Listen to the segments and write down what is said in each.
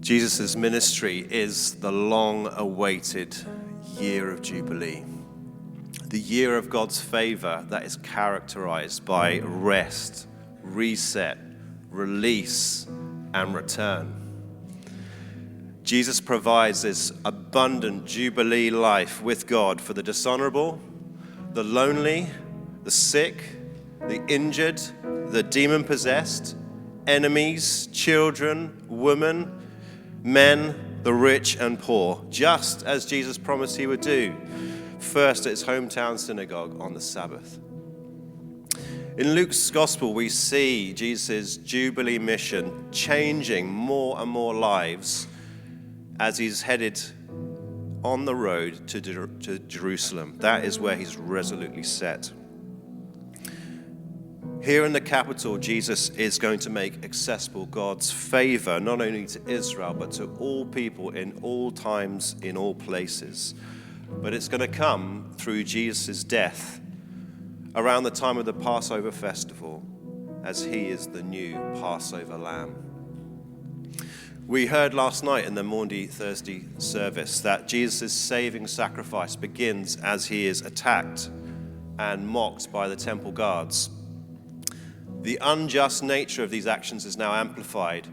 Jesus' ministry is the long-awaited year of Jubilee, the year of God's favor that is characterized by rest, reset, release, and return. Jesus provides this abundant Jubilee life with God for the dishonorable, the lonely, the sick, the injured, the demon-possessed, enemies, children, women, men, the rich and poor, just as Jesus promised he would do, first at his hometown synagogue on the Sabbath. In Luke's gospel, we see Jesus' Jubilee mission changing more and more lives as he's headed on the road to Jerusalem. That is where he's resolutely set. Here in the capital, Jesus is going to make accessible God's favor, not only to Israel, but to all people in all times, in all places. But it's going to come through Jesus' death around the time of the Passover festival, as he is the new Passover lamb. We heard last night in the Maundy Thursday service that Jesus' saving sacrifice begins as he is attacked and mocked by the temple guards. The unjust nature of these actions is now amplified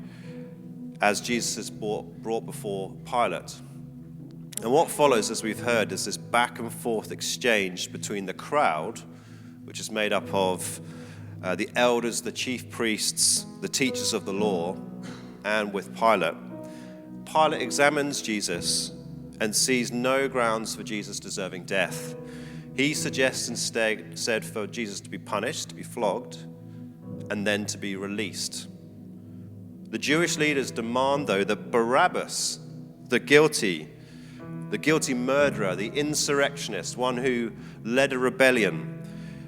as Jesus is brought before Pilate. And what follows, as we've heard, is this back and forth exchange between the crowd, which is made up of the elders, the chief priests, the teachers of the law, and with Pilate. Pilate examines Jesus and sees no grounds for Jesus deserving death. He suggests instead for Jesus to be punished, to be flogged, and then to be released. The Jewish leaders demand, though, that Barabbas, the guilty murderer, the insurrectionist, one who led a rebellion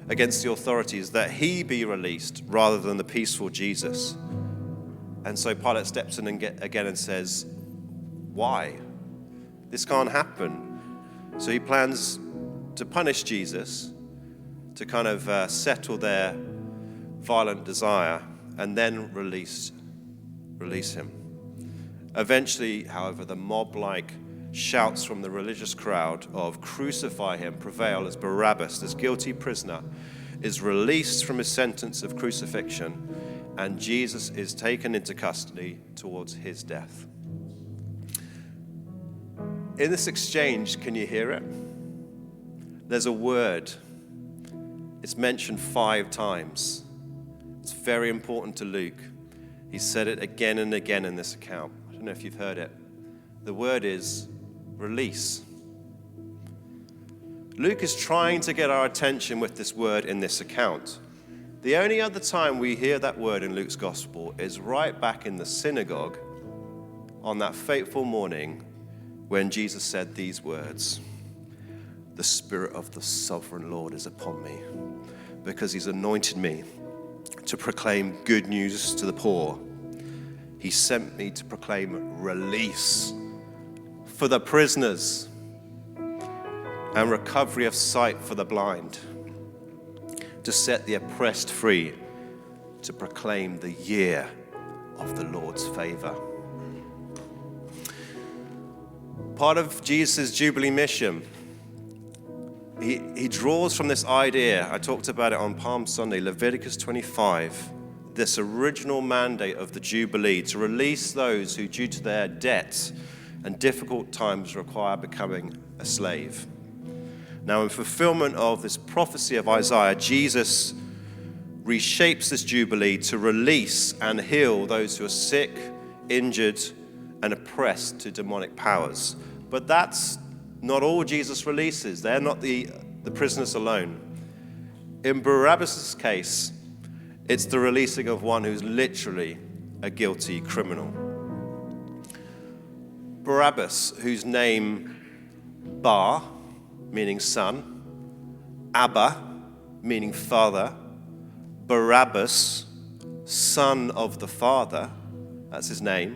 against the authorities, that he be released rather than the peaceful Jesus. And so Pilate steps in again and says, why? This can't happen. So he plans to punish Jesus to kind of settle their violent desire and then release him. Eventually, however, the mob-like shouts from the religious crowd of "Crucify him" prevail as Barabbas, this guilty prisoner, is released from his sentence of crucifixion, and Jesus is taken into custody towards his death. In this exchange, can you hear it? There's a word. It's mentioned 5 times. It's very important to Luke. He said it again and again in this account. I don't know if you've heard it. The word is release. Luke is trying to get our attention with this word in this account. The only other time we hear that word in Luke's gospel is right back in the synagogue on that fateful morning when Jesus said these words, "The Spirit of the Sovereign Lord is upon me, because he's anointed me to proclaim good news to the poor. He sent me to proclaim release for the prisoners and recovery of sight for the blind, to set the oppressed free, to proclaim the year of the Lord's favor." Part of Jesus' Jubilee mission, he draws from this idea. I talked about it on Palm Sunday, Leviticus 25, this original mandate of the Jubilee to release those who, due to their debts and difficult times, require becoming a slave. Now, in fulfillment of this prophecy of Isaiah, Jesus reshapes this Jubilee to release and heal those who are sick, injured, and oppressed to demonic powers. But that's not all Jesus releases. They're not the prisoners alone. In Barabbas' case, it's the releasing of one who's literally a guilty criminal. Barabbas, whose name Bar, meaning son, Abba, meaning father, Barabbas, son of the Father, that's his name,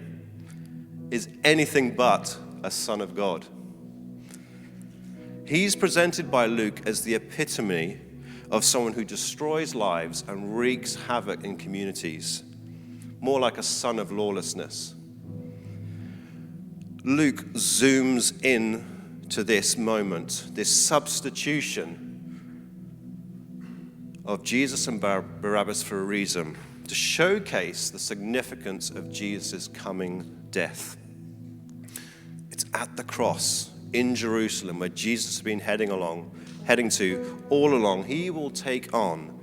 is anything but a son of God. He's presented by Luke as the epitome of someone who destroys lives and wreaks havoc in communities, more like a son of lawlessness. Luke zooms in to this moment, this substitution of Jesus and Barabbas for a reason, to showcase the significance of Jesus' coming death. It's at the cross in Jerusalem where Jesus has been heading to all along. He will take on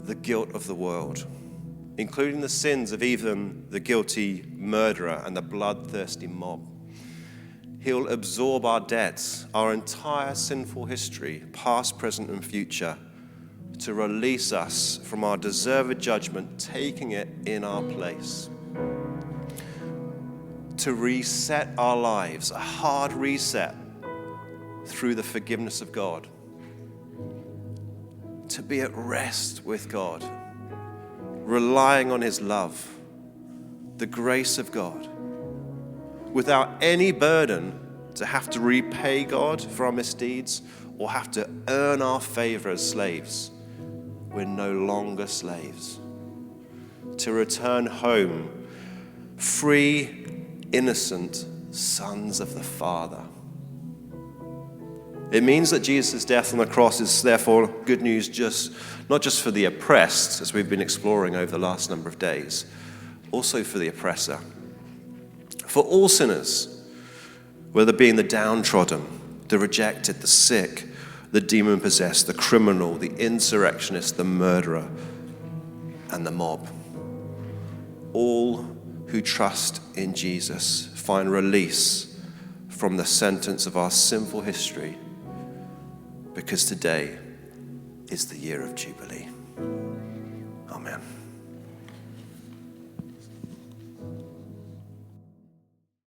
the guilt of the world, including the sins of even the guilty murderer and the bloodthirsty mob. He'll absorb our debts, our entire sinful history, past, present, and future, to release us from our deserved judgment, taking it in our place. To reset our lives, a hard reset through the forgiveness of God. To be at rest with God, relying on his love, the grace of God, without any burden to have to repay God for our misdeeds or have to earn our favor as slaves. We're no longer slaves. To return home, free, innocent sons of the Father. It means that Jesus' death on the cross is therefore good news not just for the oppressed, as we've been exploring over the last number of days, also for the oppressor. For all sinners, whether being the downtrodden, the rejected, the sick, the demon-possessed, the criminal, the insurrectionist, the murderer, and the mob. All who trust in Jesus find release from the sentence of our sinful history, because today is the year of Jubilee. Amen.